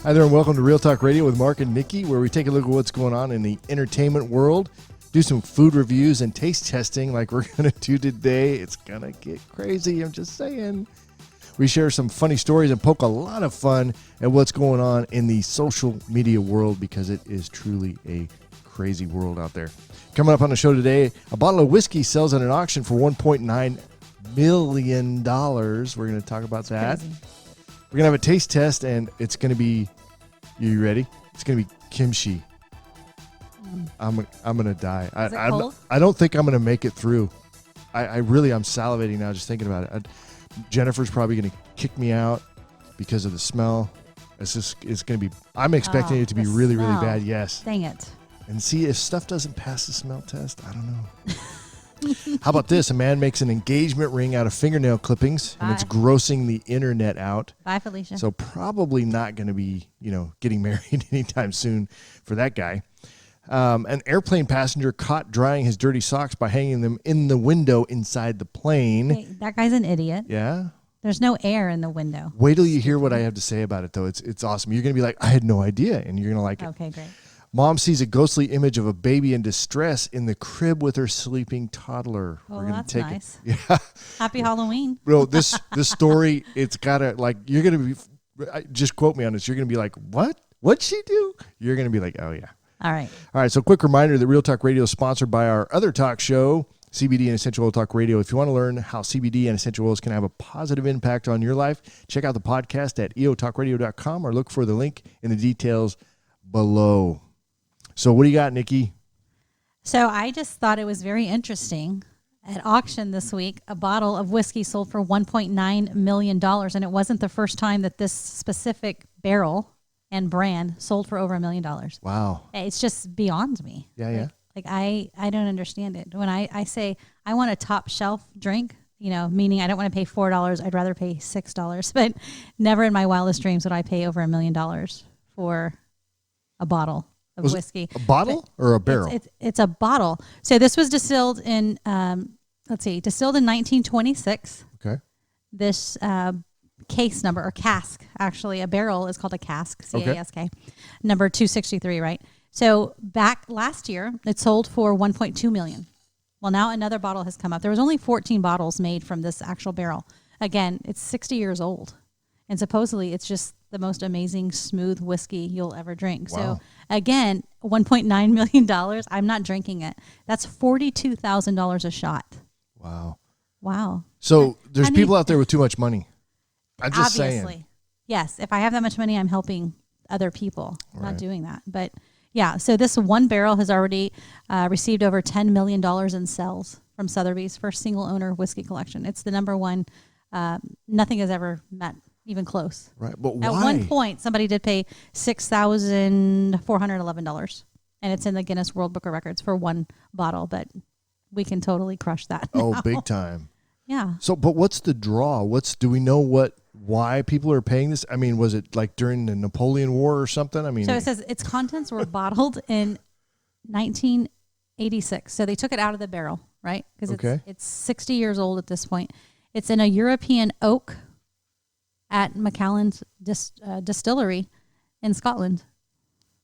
Hi there and welcome to Real Talk Radio with Mark and Nikki, where we take a look at what's going on in the entertainment world, do some food reviews and taste testing like we're going to do today. It's going to get crazy, I'm just saying. We share some funny stories and poke a lot of fun at what's going on in the social media world because it is truly a crazy world out there. Coming up on the show today, a bottle of whiskey sells at an auction for $1.9 million. We're going to talk about that. Crazy. We're going to have a taste test, and it's going to be, you ready? It's going to be kimchi. I'm going to die. Is it cold? I don't think I'm going to make it through. I'm salivating now just thinking about it. Jennifer's probably going to kick me out because of the smell. It's going to be, I'm expecting it to be really, really bad. Yes. Dang it. And see, if stuff doesn't pass the smell test, I don't know. How about this? A man makes an engagement ring out of fingernail clippings, and it's grossing the internet out. Bye, Felicia. So probably not going to be, getting married anytime soon for that guy. An airplane passenger caught drying his dirty socks by hanging them in the window inside the plane. Hey, that guy's an idiot. Yeah. There's no air in the window. Wait till you hear what I have to say about it, though. It's awesome. You're going to be like, I had no idea, and you're going to like it. Okay, great. Mom sees a ghostly image of a baby in distress in the crib with her sleeping toddler. Oh, We're gonna that's take nice. it. Yeah. Happy Halloween. Bro, this story, it's gotta you're gonna be. Just quote me on this. You're gonna be like, what? What'd she do? You're gonna be like, oh yeah. All right. All right. So, quick reminder that Real Talk Radio is sponsored by our other talk show, CBD and Essential Oil Talk Radio. If you want to learn how CBD and essential oils can have a positive impact on your life, check out the podcast at eotalkradio.com or look for the link in the details below. So what do you got, Nikki? So I just thought it was very interesting. At auction this week, a bottle of whiskey sold for $1.9 million. And it wasn't the first time that this specific barrel and brand sold for over $1 million. Wow. It's just beyond me. Yeah. I don't understand it. When I say I want a top shelf drink, meaning I don't want to pay $4, I'd rather pay $6. But never in my wildest dreams would I pay over $1 million for a bottle of whiskey. A bottle or a barrel? It's a bottle. So this was distilled in, distilled in 1926. Okay. This case number, or cask, actually, a barrel is called a cask, C-A-S-K, number 263, right? So back last year, it sold for $1.2 million. Well, now another bottle has come up. There was only 14 bottles made from this actual barrel. Again, it's 60 years old. And supposedly it's just the most amazing, smooth whiskey you'll ever drink. Wow. So again, $1.9 million. I'm not drinking it. That's $42,000 a shot. Wow. So there's people out there with too much money. I'm just saying. Yes. If I have that much money, I'm helping other people. I'm not doing that. But yeah, so this one barrel has already received over $10 million in sales from Sotheby's for single owner whiskey collection. It's the number one. Nothing has ever met even close. Right. But why? At one point, somebody did pay $6,411. And it's in the Guinness World Book of Records for one bottle. But we can totally crush that now. Oh, big time. Yeah. So, but what's the draw? Do we know why people are paying this? I mean, was it like during the Napoleon War or something? I mean, so it says its contents were bottled in 1986. So they took it out of the barrel, right? Because it's 60 years old at this point. It's in a European oak at Macallan's distillery in Scotland.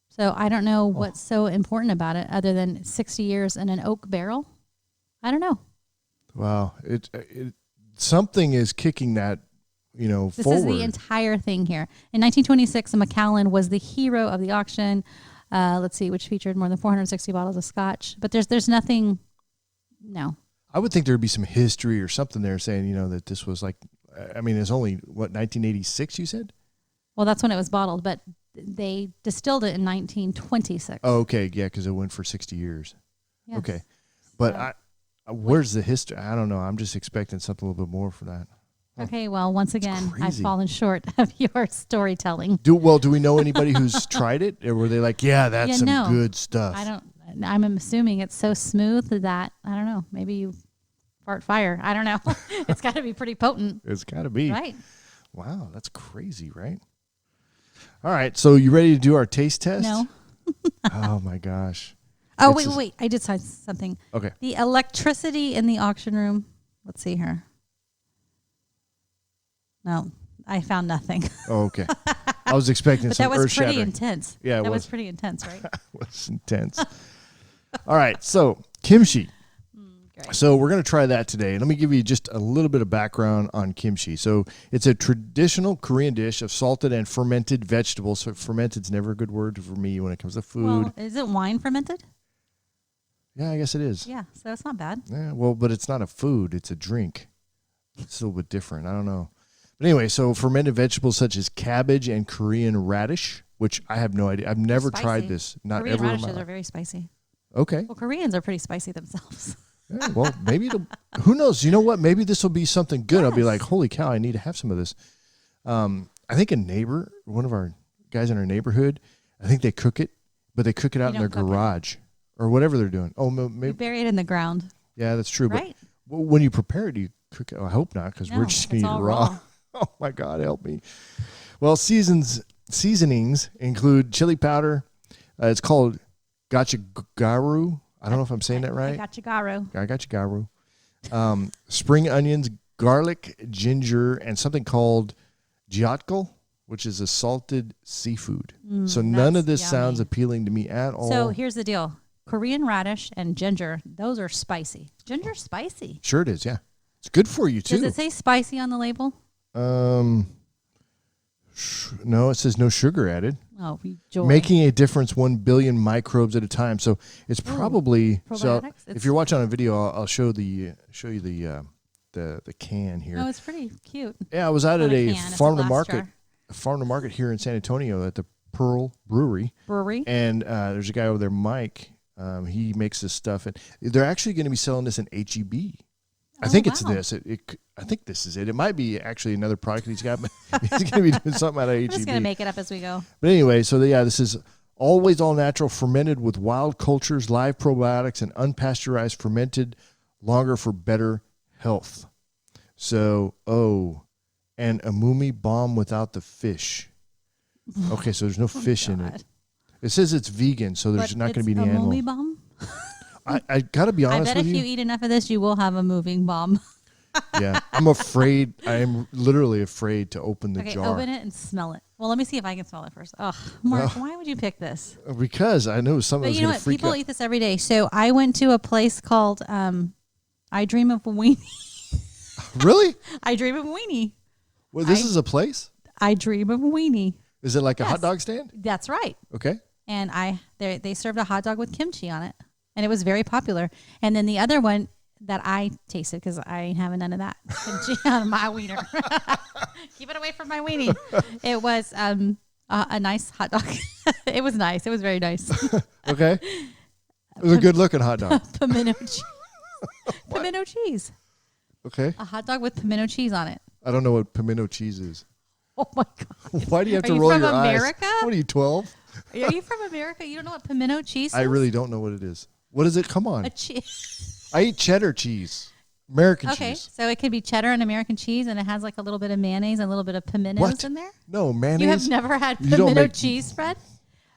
So I don't know what's so important about it other than 60 years in an oak barrel. I don't know. Wow. It something is kicking that, This forward. is the entire thing here. In 1926, Macallan was the hero of the auction. Which featured more than 460 bottles of scotch. But there's nothing, no. I would think there'd be some history or something there saying, that this was like, I mean, it's only, 1986 you said? Well, that's when it was bottled, but they distilled it in 1926. Oh, okay. Yeah, because it went for 60 years. Yes. Okay. But where's the history? I don't know. I'm just expecting something a little bit more for that. Okay, well, once again, I've fallen short of your storytelling. Do we know anybody who's tried it? Or were they like, yeah, that's good stuff? I'm assuming it's so smooth that, I don't know, maybe you fart fire. I don't know. It's got to be pretty potent. It's got to be. Right. Wow, that's crazy, right? All right, so you ready to do our taste test? No. Oh, my gosh. Oh, wait. I did say something. Okay. The electricity in the auction room. Let's see here. No, I found nothing. Oh, okay. All I was expecting But some that was pretty earth-shattering. intense. Yeah, it that was was. pretty intense, right? It was intense. All right, so kimchi. Great. So we're going to try that today. Let me give you just a little bit of background on kimchi. So it's a traditional Korean dish of salted and fermented vegetables. So fermented's never a good word for me when it comes to food. Well, is it wine fermented? Yeah, I guess it is. Yeah, so it's not bad. Yeah, well, but it's not a food. It's a drink. It's a little bit different. I don't know. But anyway, so fermented vegetables such as cabbage and Korean radish, which I have no idea. I've never tried this. Not Korean ever in my radishes are life. very spicy. Okay. Well, Koreans are pretty spicy themselves. Yeah, well, maybe who knows? You know what? Maybe this will be something good. I'll be Yes. like, holy cow, I need to have some of this. I think one of our guys in our neighborhood, I think they cook it, but they cook it out in their garage or whatever they're doing. Oh, You maybe. bury it in the ground. Yeah, that's true. Right? But when you prepare it, do you cook it? Oh, I hope not, because we're No, just going it's to eat it all raw. Oh, my God, help me. Well, seasonings include chili powder. It's called gochugaru. I don't know if I'm saying that right. Gochugaru. Spring onions, garlic, ginger, and something called jiatkal, which is a salted seafood. So none of this yummy. sounds appealing to me at all. So here's the deal. Korean radish and ginger, those are spicy. Ginger's spicy. Sure it is, yeah. It's good for you, too. Does it say spicy on the label? No, it says no sugar added. Oh, joy. Making a difference 1 billion microbes at a time. So it's probably so. Probiotics? If you're watching on a video, I'll show you the can here. Oh, it's pretty cute. Yeah, I was out Not at a a can, it's a farm to glass market, jar. here in San Antonio at the Pearl Brewery, and there's a guy over there, Mike. He makes this stuff, and they're actually going to be selling this in HEB. I think it's wow. this. I think this is it. It might be actually another product he's got. But he's going to be doing something out of HEB. I'm just going to make it up as we go. But anyway, so this is always all natural, fermented with wild cultures, live probiotics, and unpasteurized, fermented longer for better health. So, and umami bomb without the fish. Okay, so there's no fish in it. It says it's vegan, so there's not going to be any animal. Movie bomb? I got to be honest I bet with if you eat enough of this, you will have a moving bomb. Yeah, I'm afraid. I am literally afraid to open the jar. Open it and smell it. Well, let me see if I can smell it first. Ugh, Mark, why would you pick this? Because I knew something But was you know going to what? freak People out. eat this every day. So I went to a place called I Dream of Weenie. Really? I Dream of Weenie. Well, this is a place? I Dream of Weenie. Is it like a Yes. hot dog stand? That's right. Okay. And they served a hot dog with kimchi on it, and it was very popular. And then the other one that I tasted, because I ain't having none of that kimchi on my wiener. Keep it away from my weenie. It was a nice hot dog. It was nice. It was very nice. Okay. It was a good looking hot dog. Pimento cheese. Pimento cheese. Okay. A hot dog with pimento cheese on it. I don't know what pimento cheese is. Oh my God. Why do you have Are to you roll from your America? eyes? What are you, 12? Are you from America? You don't know what pimento cheese is? I really don't know what it is. What is it? Come on. A cheese. I eat cheddar cheese. American Okay, cheese. so it could be cheddar and American cheese, and it has like a little bit of mayonnaise and a little bit of pimentos What? in there. No, mayonnaise. You have never had You don't pimento make- cheese spread?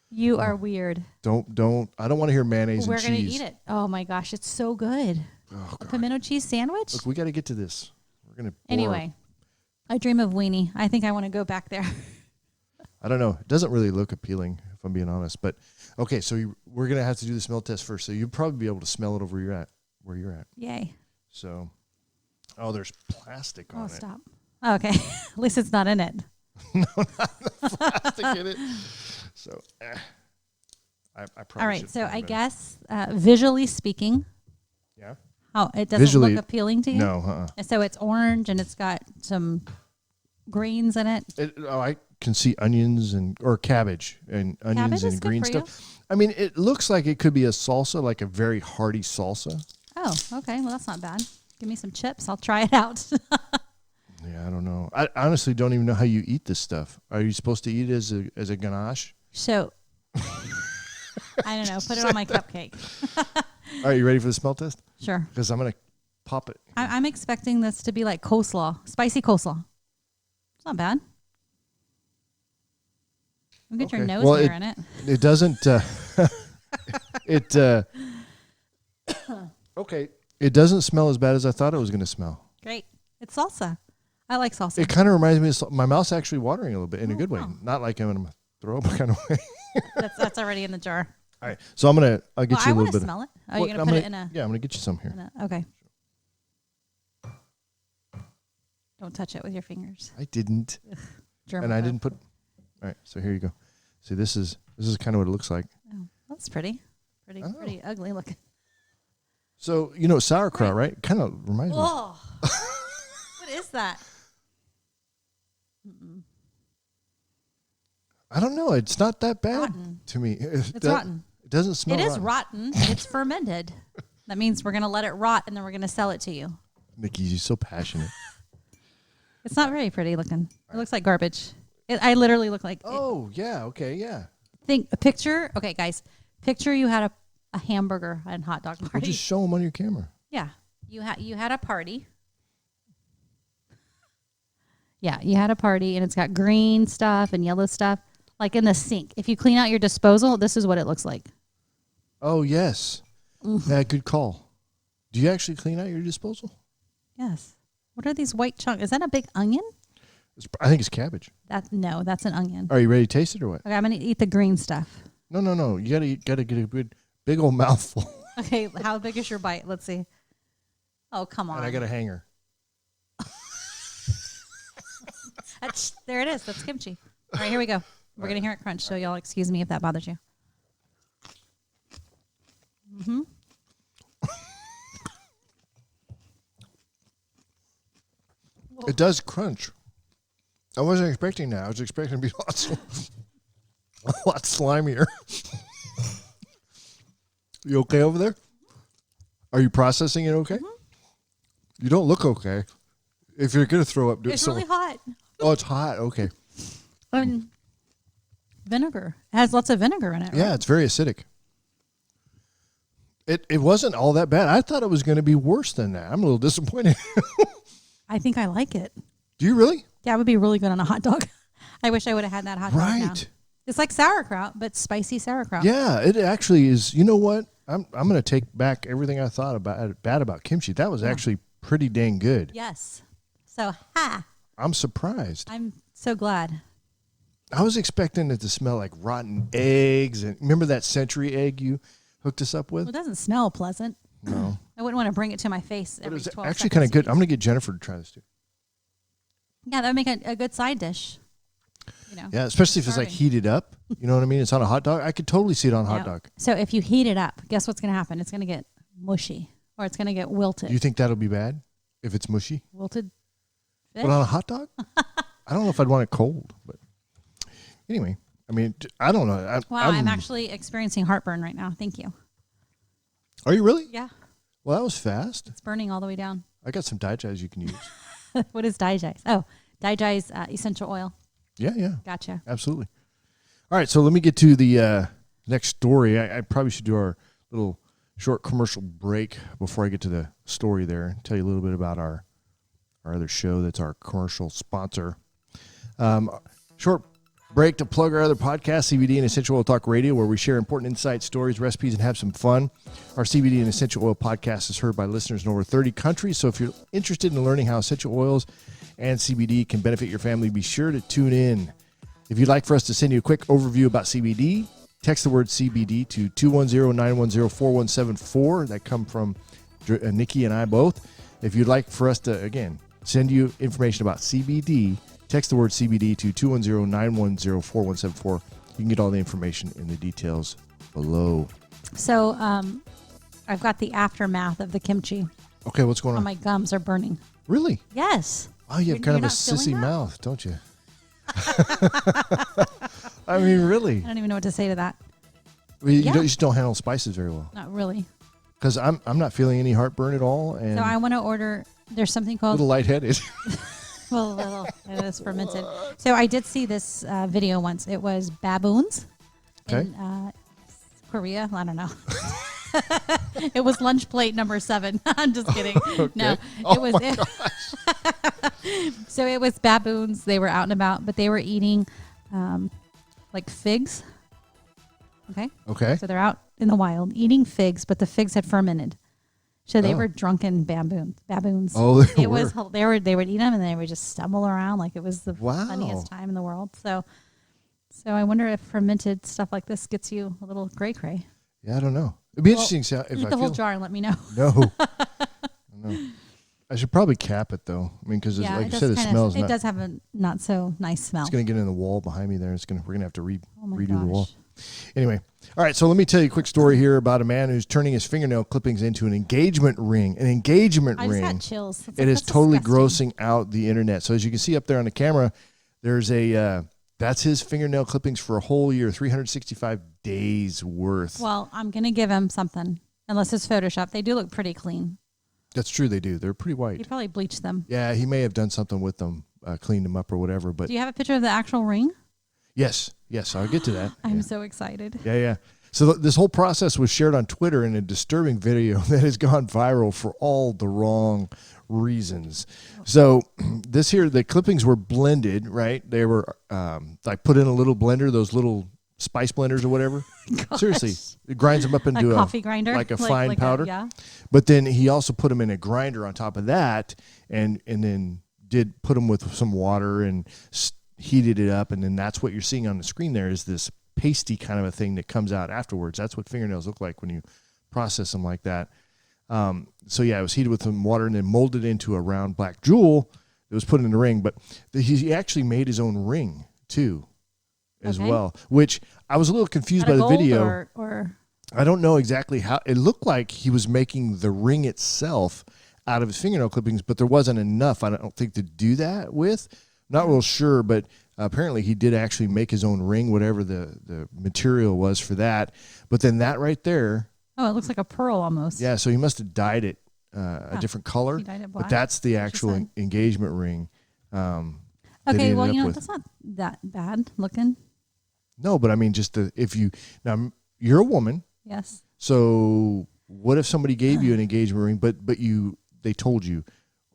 You are weird. Don't. I don't want to hear mayonnaise We're and going to cheese. eat it. Oh my gosh, it's so good. Oh, A God. pimento cheese sandwich? Look, we got to get to this. We're going to. Anyway, I dream of weenie. I think I want to go back there. I don't know. It doesn't really look appealing, if I'm being honest. But okay, so we're going to have to do the smell test first. So you'll probably be able to smell it over where you're at. Yay. So, there's plastic on Oh, it. stop. Okay. At least it's not in it. Plastic in it. So, I probably All right. should So put it I in. guess visually speaking, Yeah. it doesn't Visually, look appealing to you? No. And so it's orange and it's got some greens in it. I can see onions or cabbage and onions Cabbage is and good green for you. stuff. I mean, it looks like it could be a salsa, like a very hearty salsa. Oh, okay. Well, that's not bad. Give me some chips. I'll try it out. Yeah, I don't know. I honestly don't even know how you eat this stuff. Are you supposed to eat it as a ganache? So, I don't know. Put it on my cupcake. All right, you ready for the smell test? Sure. Because I'm going to pop it. I'm expecting this to be like coleslaw, spicy coleslaw. It's not bad. You'll get your Okay. nose Well, hair in it. It doesn't. Okay. It doesn't smell as bad as I thought it was going to smell. Great. It's salsa. I like salsa. It kind of reminds me of my mouth's actually watering a little bit in a good way, not like I'm gonna throw up kind of way. That's already in the jar. All right, so I'll get you a little bit. Smell it. Oh, you're gonna put it in a. Yeah, I'm gonna get you some here. Okay. Don't touch it with your fingers. I didn't. German and I didn't put. All right, so here you go. See, this is kind of what it looks like. Oh, that's pretty. Pretty ugly looking. So sauerkraut, right? Kind of reminds me. Oh, what is that? Mm-mm. I don't know. It's not that bad Rotten. to me. It's rotten. It doesn't smell. It is rotten. It's fermented. That means we're gonna let it rot and then we're gonna sell it to you. Nikki, you're so passionate. It's not very pretty looking. It looks like garbage. I literally look like. Oh yeah. Okay. Yeah. Think a picture. Okay, guys. Picture you had a hamburger and hot dog party. Well, just show them on your camera. Yeah, you had a party. Yeah, you had a party, and it's got green stuff and yellow stuff, like in the sink. If you clean out your disposal, this is what it looks like. Oh yes, yeah, good call. Do you actually clean out your disposal? Yes. What are these white chunks? Is that a big onion? I think it's cabbage. That's an onion. Are you ready to taste it or what? Okay, I'm gonna eat the green stuff. No. You gotta get a good big old mouthful. Okay, how big is your bite? Let's see. Oh, come on. And I got a hanger. There it is. That's kimchi. All right, here we go. We're going to hear it crunch, so y'all excuse me if that bothers you. Mm-hmm. It does crunch. I wasn't expecting that. I was expecting to be a lot slimier. You okay over there? Are you processing it okay? Mm-hmm. You don't look okay. If you're going to throw up, do it. It's really hot. Oh, it's hot. Okay. Vinegar. It has lots of vinegar in it, right? Yeah, it's very acidic. It wasn't all that bad. I thought it was going to be worse than that. I'm a little disappointed. I think I like it. Do you really? Yeah, it would be really good on a hot dog. I wish I would have had that hot dog now. Right. It's like sauerkraut, but spicy sauerkraut. Yeah, it actually is. You know what? I'm going to take back everything I thought bad about kimchi. That was actually pretty dang good. Yes. So, I'm surprised. I'm so glad. I was expecting it to smell like rotten eggs. And remember that century egg you hooked us up with? Well, it doesn't smell pleasant. No. I wouldn't want to bring it to my face But every it was 12 actually kind of seconds. good. I'm going to get Jennifer to try this too. Yeah, that would make a good side dish. Yeah, especially if it's like heated up. You know what I mean? It's on a hot dog. I could totally see it on a hot dog. So if you heat it up, guess what's going to happen? It's going to get mushy or it's going to get wilted. Do you think that'll be bad if it's mushy? Wilted fish? But on a hot dog? I don't know if I'd want it cold. But anyway, I mean, I don't know. I'm actually experiencing heartburn right now. Thank you. Are you really? Yeah. Well, that was fast. It's burning all the way down. I got some Digest you can use. What is Digest? Oh, Digest essential oil. Yeah. Gotcha. Absolutely. All right, so let me get to the next story. I probably should do our little short commercial break before I get to the story there and tell you a little bit about our other show that's our commercial sponsor. Short break to plug our other podcast, CBD and Essential Oil Talk Radio, where we share important insights, stories, recipes, and have some fun. Our CBD and Essential Oil podcast is heard by listeners in over 30 countries, so if you're interested in learning how essential oils and CBD can benefit your family, be sure to tune in. If you'd like for us to send you a quick overview about CBD, text the word CBD to 210-910-4174. That come from Nikki and I both. If you'd like for us to, again, send you information about CBD, text the word CBD to 210-910-4174. You can get all the information in the details below. So I've got the aftermath of the kimchi. Okay, what's going on? My gums are burning. Really? Yes. Oh, you have kind of a sissy mouth, don't you? I mean, really. I don't even know what to say to that. Well, you just don't handle spices very well. Not really. Because I'm not feeling any heartburn at all. And so I want to order, there's something called... A little lightheaded. Well, it is fermented. So I did see this video once. It was baboons in Korea. I don't know. It was lunch plate number 7. I'm just kidding. Okay. No, it was. So it was baboons. They were out and about, but they were eating like figs. Okay. Okay. So they're out in the wild eating figs, but the figs had fermented. So they were drunken baboons. Oh, they would eat them and they would just stumble around like it was the funniest time in the world. So I wonder if fermented stuff like this gets you a little cray. Yeah, I don't know. It'd be interesting if eat the whole jar and let me know. No. No. I should probably cap it though. I mean, because like you said, it smells. It does have a not so nice smell. It's going to get in the wall behind me there. We're going to have to redo the wall. Anyway, all right. So let me tell you a quick story here about a man who's turning his fingernail clippings into an engagement ring. An engagement ring. I just got chills. It is totally grossing out the internet. So as you can see up there on the camera, there's that's his fingernail clippings for a whole year, 365 days worth. Well, I'm going to give him something, unless it's Photoshop. They do look pretty clean. That's true. They do. They're pretty white. He probably bleached them. Yeah, he may have done something with them, cleaned them up or whatever. But do you have a picture of the actual ring? Yes. I'll get to that. I'm so excited. Yeah. So this whole process was shared on Twitter in a disturbing video that has gone viral for all the wrong reasons. So the clippings were blended, right? They were like put in a little blender, those little spice blenders or whatever. Gosh. Seriously, it grinds them up into a coffee grinder, like a fine powder. Yeah. But then he also put them in a grinder on top of that, and then did put them with some water and heated it up, and then that's what you're seeing on the screen. There is this pasty kind of a thing that comes out afterwards. That's what fingernails look like when you process them like that. So yeah, it was heated with some water and then molded into a round black jewel that was put in the ring. But he actually made his own ring too. As well, which I was a little confused by the video. Or I don't know exactly how. It looked like he was making the ring itself out of his fingernail clippings, but there wasn't enough, I don't think, to do that with. Not real sure, but apparently he did actually make his own ring, whatever the material was for that. But then that right there. Oh, it looks like a pearl almost. Yeah, so he must have dyed it a different color. He dyed it black. But that's the actual engagement ring. Okay, well, that's not that bad looking. No, but I mean, now you're a woman. Yes. So what if somebody gave you an engagement ring, but they told you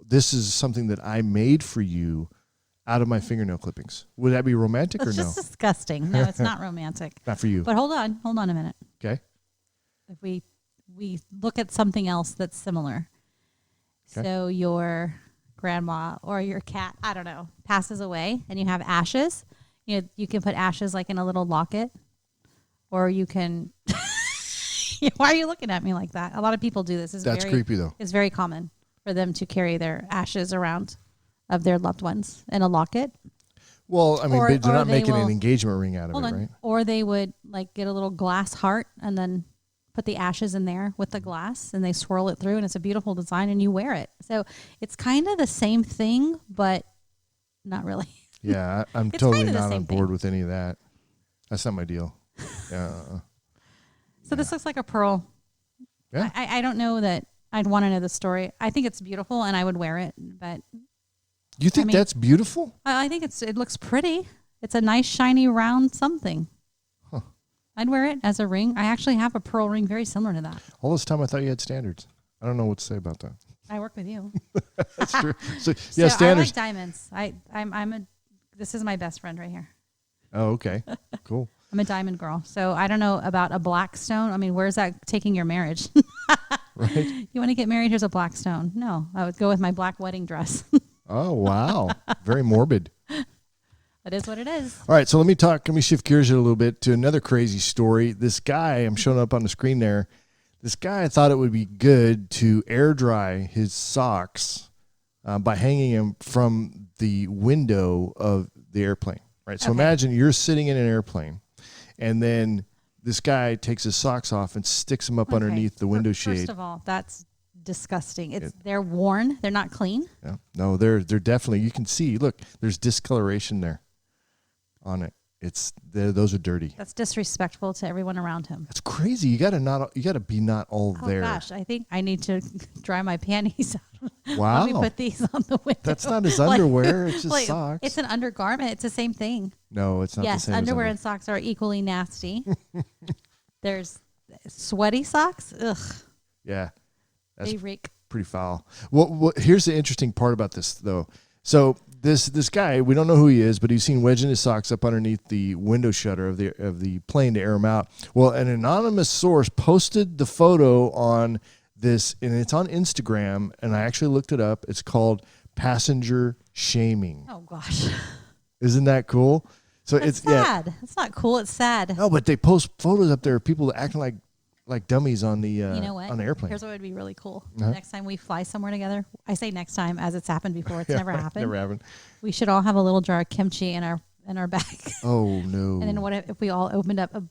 this is something that I made for you out of my fingernail clippings? Would that be romantic or no? It's just disgusting. No, it's not romantic. Not for you. But hold on a minute. Okay. If we look at something else that's similar. Okay. So your grandma or your cat, I don't know, passes away and you have ashes. You can put ashes like in a little locket, or you can. Why are you looking at me like that? A lot of people do this. That's creepy, though. It's very common for them to carry their ashes around of their loved ones in a locket. Well, I mean, but they're not making an engagement ring out of it, right? Or they would like get a little glass heart and then put the ashes in there with the glass, and they swirl it through, and it's a beautiful design, and you wear it. So it's kind of the same thing, but not really. Yeah, I'm totally not on board with any of that. That's not my deal. Yeah. So this looks like a pearl. Yeah. I don't know that I'd want to know the story. I think it's beautiful, and I would wear it. But you think that's beautiful? I think it looks pretty. It's a nice, shiny, round something. Huh. I'd wear it as a ring. I actually have a pearl ring very similar to that. All this time I thought you had standards. I don't know what to say about that. I work with you. That's true. So yeah, standards. I like diamonds. This is my best friend right here. Oh, okay. Cool. I'm a diamond girl. So I don't know about a black stone. I mean, where's that taking your marriage? Right. You want to get married? Here's a black stone. No, I would go with my black wedding dress. Oh, wow. Very morbid. That is what it is. All right. So let me shift gears here a little bit to another crazy story. This guy, I'm showing up on the screen there. This guy thought it would be good to air dry his socks by hanging them from the window of the airplane, right? So imagine you're sitting in an airplane, and then this guy takes his socks off and sticks them up underneath the window shade. First of all, that's disgusting. They're worn. They're not clean. Yeah. No, they're definitely. You can see. Look, there's discoloration there on it. Those are dirty. That's disrespectful to everyone around him. That's crazy. You got to be not all there. Oh gosh, I think I need to dry my panties out. Wow. Let me put these on the window. That's not his underwear. It's just socks. It's an undergarment. It's the same thing. No, it's not the same. Yes, underwear and socks are equally nasty. There's sweaty socks. Ugh. Yeah. They reek. Pretty foul. Well, here's the interesting part about this, though. So this guy, we don't know who he is, but he's seen wedging his socks up underneath the window shutter of the plane to air them out. Well, an anonymous source posted the photo on this, and it's on Instagram, and I actually looked it up. It's called passenger shaming. Oh gosh. Isn't that cool? So That's it's sad. Yeah. It's not cool. It's sad. No, but they post photos up there of people acting like dummies on the you know what? on the airplane. Here's what would be really cool. Next time we fly somewhere together, I say next time as it's happened before. It's never happened. Never happened. We should all have a little jar of kimchi in our bag. Oh no! And then what if we all opened up a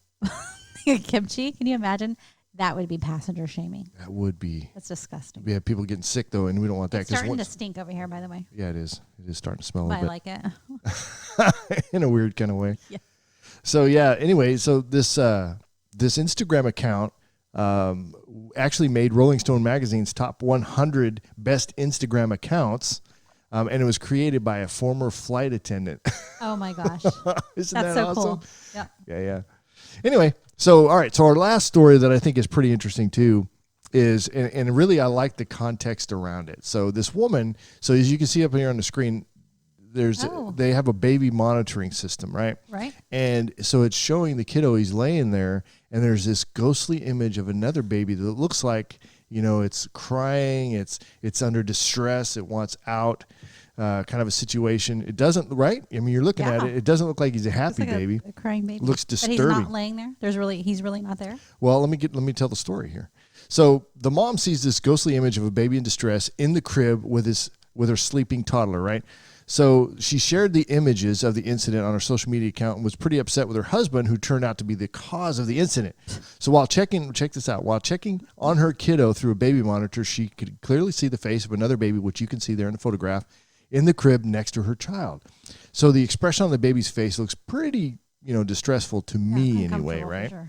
kimchi? Can you imagine? That would be passenger shaming. That would be. That's disgusting. We have people getting sick though, and we don't want that. It's starting to stink over here, by the way. Yeah, it is. It is starting to smell But a bit. I like it. In a weird kind of way. Yeah. So yeah. Anyway, so this Instagram account actually made Rolling Stone magazine's top 100 best Instagram accounts, and it was created by a former flight attendant. Oh my gosh. Isn't That's that so awesome? cool. Yeah. Yeah. Anyway, so all right. So our last story that I think is pretty interesting too is, and really I like the context around it. So this woman, so as you can see up here on the screen, they have a baby monitoring system, right? Right. And so it's showing the kiddo, he's laying there, and there's this ghostly image of another baby that looks like, it's crying, it's under distress, it wants out, kind of a situation. It doesn't, right? I mean, you're looking at it. It doesn't look like he's a happy baby. A crying baby. It looks disturbing. But he's not laying there. He's really not there. Well, let me tell the story here. So the mom sees this ghostly image of a baby in distress in the crib with her sleeping toddler, right? So she shared the images of the incident on her social media account and was pretty upset with her husband, who turned out to be the cause of the incident. So check this out, while checking on her kiddo through a baby monitor, she could clearly see the face of another baby, which you can see there in the photograph, in the crib next to her child. So the expression on the baby's face looks pretty, distressful to me anyway, right? Sure.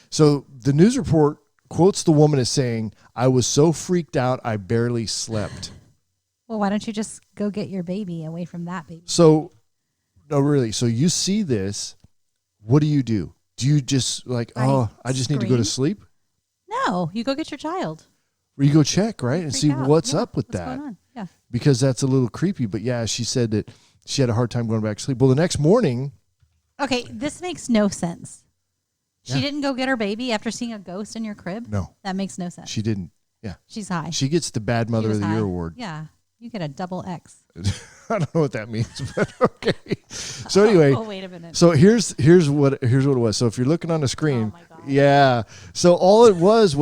So the news report quotes the woman as saying, "I was so freaked out, I barely slept." Well, why don't you just go get your baby away from that baby? So, no, really. So you see this. What do? Do you just I just need to go to sleep? No, you go get your child. Or you go check, right? And see what's up with what's that. Going on? Yeah. Because that's a little creepy. But yeah, she said that she had a hard time going back to sleep. Well, the next morning. Okay, this makes no sense. She didn't go get her baby after seeing a ghost in your crib? No. That makes no sense. She didn't. Yeah. She's high. She gets the Bad Mother of the Year award. Yeah. You get a double X. I don't know what that means, but okay. So anyway, wait a minute. So here's what it was. So if you're looking on the screen, oh my God. Yeah. So all it was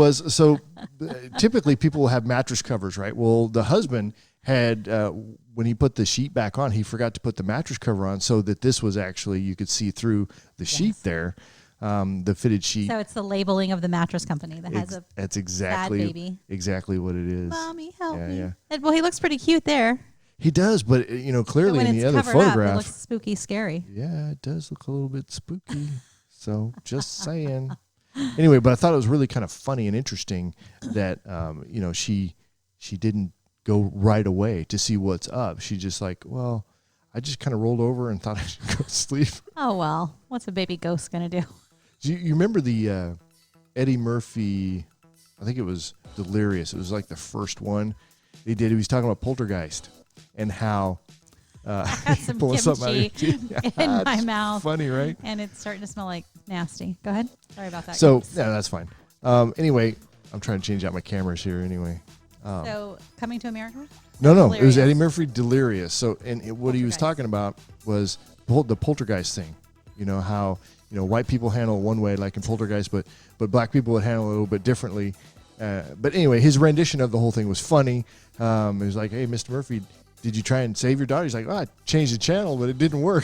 typically people will have mattress covers, right? Well, the husband had when he put the sheet back on, he forgot to put the mattress cover on, so that this was actually, you could see through the sheet there, the fitted sheet. So it's the labeling of the mattress company that has that's exactly bad baby. Exactly what it is. Mommy, help me. Yeah. And, well, he looks pretty cute there. He does, but clearly when in the it's other covered photograph, up, it looks spooky, scary. Yeah, it does look a little bit spooky. So just saying. Anyway, but I thought it was really kind of funny and interesting that she didn't go right away to see what's up. She just I just kind of rolled over and thought I should go to sleep. Oh well, what's a baby ghost gonna do? You remember the Eddie Murphy? I think it was Delirious. It was like the first one he did. He was talking about poltergeist and how I had some kimchi in my mouth. Funny, right? And it's starting to smell like nasty. Go ahead. Sorry about that. So guys. yeah, that's fine. Anyway, I'm trying to change out my cameras here. Anyway. So Coming to America? No, Delirious. it was Eddie Murphy Delirious. So what he was talking about was the poltergeist thing. How white people handle it one way, like in Poltergeist, but black people would handle it a little bit differently. But anyway, his rendition of the whole thing was funny. It was like, "Hey, Mr. Murphy, did you try and save your daughter?" He's like, "I changed the channel, but it didn't work."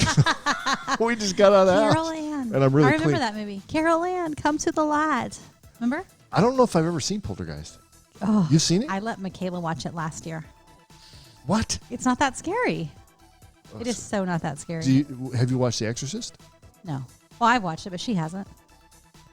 We just got out of the house. Carol Ann. And I'm really I remember that movie. Carol Ann, come to the light. Remember? I don't know if I've ever seen Poltergeist. Oh, you've seen it? I let Michaela watch it last year. What? It's not that scary. It is so not that scary. Have you watched The Exorcist? No. Well, I've watched it, but she hasn't.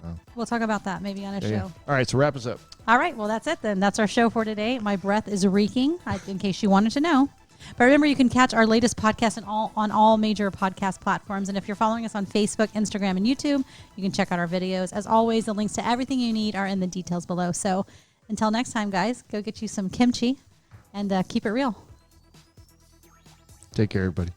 Oh. We'll talk about that maybe on a show. Yeah. All right, so wrap us up. All right, well, that's it then. That's our show for today. My breath is reeking, in case you wanted to know. But remember, you can catch our latest podcast on all major podcast platforms. And if you're following us on Facebook, Instagram, and YouTube, you can check out our videos. As always, the links to everything you need are in the details below. So until next time, guys, go get you some kimchi and keep it real. Take care, everybody.